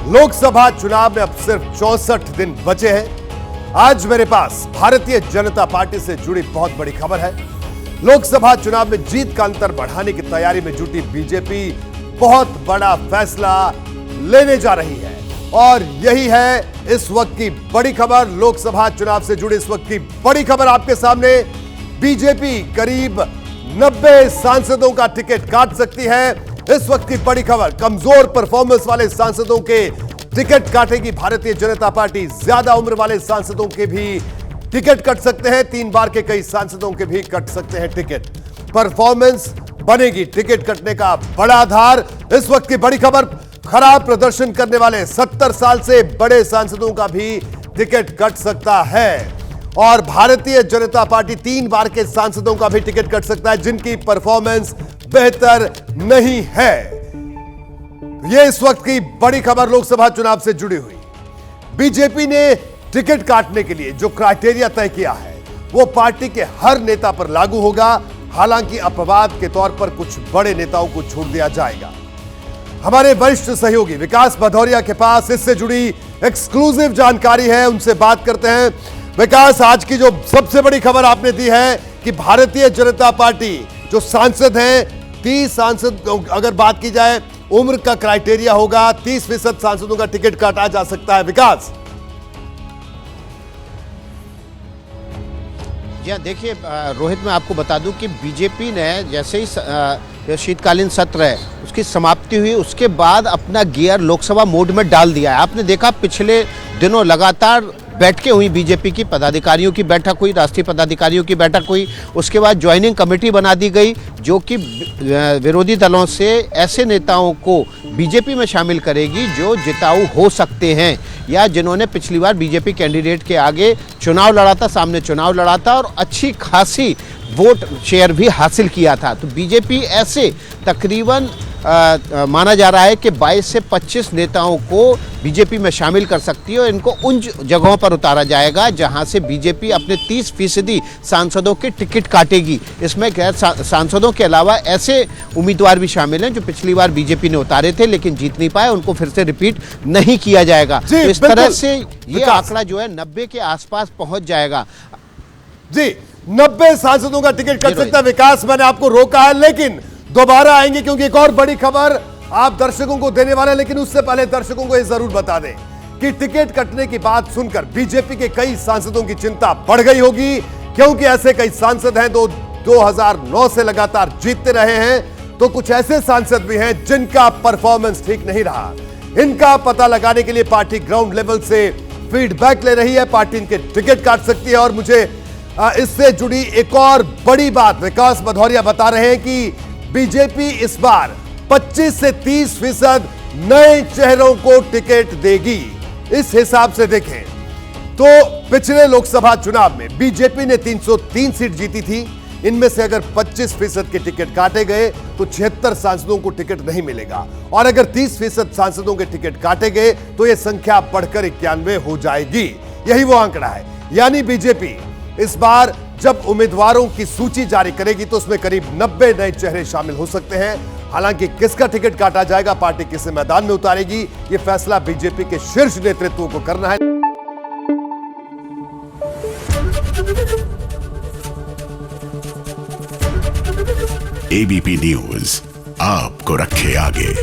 लोकसभा चुनाव में अब सिर्फ 64 दिन बचे हैं। आज मेरे पास भारतीय जनता पार्टी से जुड़ी बहुत बड़ी खबर है। लोकसभा चुनाव में जीत का अंतर बढ़ाने की तैयारी में जुटी बीजेपी बहुत बड़ा फैसला लेने जा रही है और यही है इस वक्त की बड़ी खबर। लोकसभा चुनाव से जुड़ी इस वक्त की बड़ी खबर आपके सामने। बीजेपी करीब 90 सांसदों का टिकट काट सकती है। इस वक्त की बड़ी खबर, कमजोर परफॉर्मेंस वाले सांसदों के टिकट काटेगी भारतीय जनता पार्टी। ज्यादा उम्र वाले सांसदों के भी टिकट कट सकते हैं। 3 बार के कई सांसदों के भी कट सकते हैं टिकट। परफॉर्मेंस बनेगी टिकट कटने का बड़ा आधार। इस वक्त की बड़ी खबर, खराब प्रदर्शन करने वाले 70 साल से बड़े सांसदों का भी टिकट कट सकता है और भारतीय जनता पार्टी 3 बार के सांसदों का भी टिकट कट सकता है जिनकी परफॉर्मेंस बेहतर नहीं है। यह इस वक्त की बड़ी खबर लोकसभा चुनाव से जुड़ी हुई। बीजेपी ने टिकट काटने के लिए जो क्राइटेरिया तय किया है वो पार्टी के हर नेता पर लागू होगा। हालांकि अपवाद के तौर पर कुछ बड़े नेताओं को छूट दिया जाएगा। हमारे वरिष्ठ सहयोगी विकास भदौरिया के पास इससे जुड़ी एक्सक्लूसिव जानकारी है, उनसे बात करते हैं। विकास, आज की जो सबसे बड़ी खबर आपने दी है कि भारतीय जनता पार्टी जो सांसद हैं, 30 सांसद, अगर बात की जाए उम्र का क्राइटेरिया होगा, 30% सांसदों का टिकट काटा जा सकता है। विकास जी हाँ, देखिए रोहित, मैं आपको बता दूं कि बीजेपी ने जैसे ही शीतकालीन सत्र है उसकी समाप्ति हुई, उसके बाद अपना गियर लोकसभा मोड में डाल दिया है। आपने देखा पिछले दिनों लगातार बैठकें हुई, बीजेपी की पदाधिकारियों की बैठक हुई, राष्ट्रीय पदाधिकारियों की बैठक हुई। उसके बाद ज्वाइनिंग कमेटी बना दी गई जो कि विरोधी दलों से ऐसे नेताओं को बीजेपी में शामिल करेगी जो जिताऊ हो सकते हैं या जिन्होंने पिछली बार बीजेपी कैंडिडेट के आगे चुनाव लड़ा था, सामने चुनाव लड़ा था और अच्छी खासी वोट शेयर भी हासिल किया था। तो बीजेपी ऐसे तकरीबन माना जा रहा है कि 22 से 25 नेताओं को बीजेपी में शामिल कर सकती है और इनको उन जगहों पर उतारा जाएगा जहां से बीजेपी अपने 30% सांसदों के टिकट काटेगी। इसमें गैर सांसदों के अलावा ऐसे उम्मीदवार भी शामिल हैं जो पिछली बार बीजेपी ने उतारे थे लेकिन जीत नहीं पाए, उनको फिर से रिपीट नहीं किया जाएगा। तो इस तरह से ये आंकड़ा जो है 90 के आसपास पहुंच जाएगा। जी, 90 सांसदों का टिकट कट सकता है। विकास, मैंने आपको रोका है लेकिन दोबारा आएंगे क्योंकि एक और बड़ी खबर आप दर्शकों को देने वाले हैं। लेकिन उससे पहले दर्शकों को यह जरूर बता दें कि टिकट कटने की बात सुनकर बीजेपी के कई सांसदों की चिंता बढ़ गई होगी, क्योंकि ऐसे कई सांसद हैं जो 2009 से लगातार जीतते रहे हैं। तो कुछ ऐसे सांसद भी हैं जिनका परफॉर्मेंस ठीक नहीं रहा। इनका पता लगाने के लिए पार्टी ग्राउंड लेवल से फीडबैक ले रही है। पार्टी इनके टिकट काट सकती है और मुझे इससे जुड़ी एक और बड़ी बात विकास भदौरिया बता रहे हैं कि बीजेपी इस बार 25 से 30% नए चेहरों को टिकट देगी। इस हिसाब से देखें तो पिछले लोकसभा चुनाव में बीजेपी ने 303 सीट जीती थी। इनमें से अगर 25% के टिकट काटे गए तो 76 सांसदों को टिकट नहीं मिलेगा और अगर 30% सांसदों के टिकट काटे गए तो यह संख्या बढ़कर 91 हो जाएगी। यही वो आंकड़ा है। यानी बीजेपी इस बार जब उम्मीदवारों की सूची जारी करेगी तो उसमें करीब 90 नए चेहरे शामिल हो सकते हैं। हालांकि किसका टिकट काटा जाएगा, पार्टी किस मैदान में उतारेगी, यह फैसला बीजेपी के शीर्ष नेतृत्व को करना है। एबीपी न्यूज आपको रखे आगे।